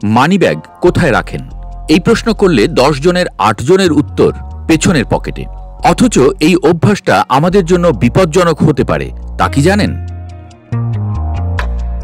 Money bag কোথায় রাখেন? এই প্রশ্ন করলে 10 জনের 8 জনের উত্তর পেছনের পকেটে। অথচ এই অভ্যাসটা আমাদের জন্য বিপজ্জনক হতে পারে, তা কি জানেন?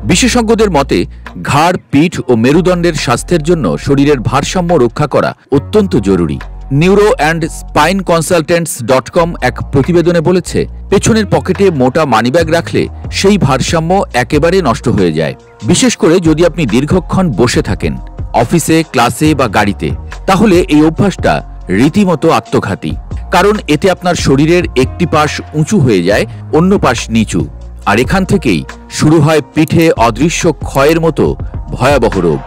বিশেষজ্ঞদের মতে ঘাড়, পিঠ ও মেরুদণ্ডের স্বাস্থ্যের জন্য শরীরের ভারসাম্য রক্ষা করা অত্যন্ত জরুরি। নিউরো অ্যান্ড স্পাইন কনসালটেন্টস.com এক প্রতিবেদনে বলেছে, পেছনের পকেটে মোটা মানিব্যাগ রাখলে সেই ভারসাম্য একেবারে নষ্ট হয়ে যায়। বিশেষ করে যদি আপনি দীর্ঘক্ষণ বসে থাকেন, অফিসে, ক্লাসে বা গাড়িতে, তাহলে এই অভ্যাসটা রীতিমতো আত্মঘাতী। কারণ এতে আপনার শরীরের একটি পাশ উঁচু হয়ে যায়, অন্য পাশ নিচু, আর এখান থেকেই শুরু হয় পিঠে অদৃশ্য ক্ষয়ের মতো ভয়াবহ রোগ।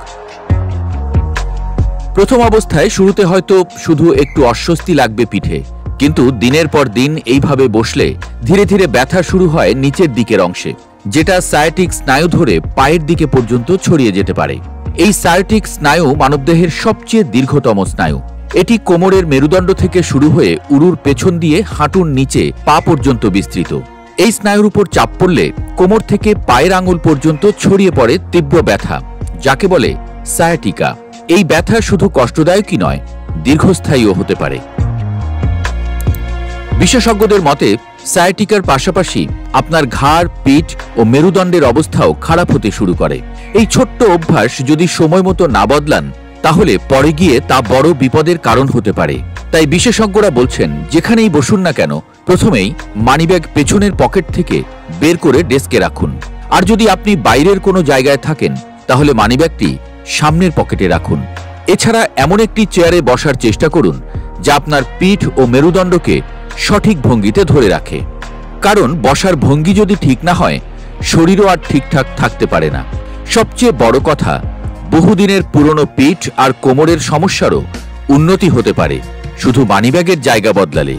প্রথম অবস্থায় শুরুতে হয়তো শুধু একটু অস্বস্তি লাগবে পিঠে, কিন্তু দিনের পর দিন এইভাবে বসলে ধীরে ধীরে ব্যথা শুরু হয় নিচের দিকের অংশে, যেটা সায়াটিক স্নায়ু ধরে পায়ের দিকে পর্যন্ত ছড়িয়ে যেতে পারে। এই সায়াটিক স্নায়ু মানবদেহের সবচেয়ে দীর্ঘতম স্নায়ু। এটি কোমরের মেরুদণ্ড থেকে শুরু হয়ে উরুর পেছন দিয়ে হাঁটুর নিচে পা পর্যন্ত বিস্তৃত। এই স্নায়ুর উপর চাপ পড়লে কোমর থেকে পায়ের আঙুল পর্যন্ত ছড়িয়ে পড়ে তীব্র ব্যথা, যাকে বলে সায়াটিকা। এই ব্যথা শুধু কষ্টদায়কই নয়, দীর্ঘস্থায়ীও হতে পারে। বিশেষজ্ঞদের মতে সায়াটিকার পাশাপাশি আপনার ঘাড়, পিঠ ও মেরুদণ্ডের অবস্থাও খারাপ হতে শুরু করে। এই ছোট্ট অভ্যাস যদি সময় মতো না বদলান, তাহলে পরে গিয়ে তা বড় বিপদের কারণ হতে পারে। তাই বিশেষজ্ঞরা বলছেন, যেখানেই বসুন না কেন, প্রথমেই মানিব্যাগ পেছনের পকেট থেকে বের করে ডেস্কে রাখুন। আর যদি আপনি বাইরের কোনো জায়গায় থাকেন, তাহলে মানিব্যাগটি সামনের পকেটে রাখুন। এছাড়া এমন একটি চেয়ারে বসার চেষ্টা করুন যা আপনার পিঠ ও মেরুদণ্ডকে সঠিক ভঙ্গিতে ধরে রাখে। কারণ বসার ভঙ্গি যদি ঠিক না হয়, শরীরও আর ঠিকঠাক থাকতে পারে না। সবচেয়ে বড় কথা, বহুদিনের পুরনো পিঠ আর কোমরের সমস্যারও উন্নতি হতে পারে শুধু মানিব্যাগের জায়গা বদলালে।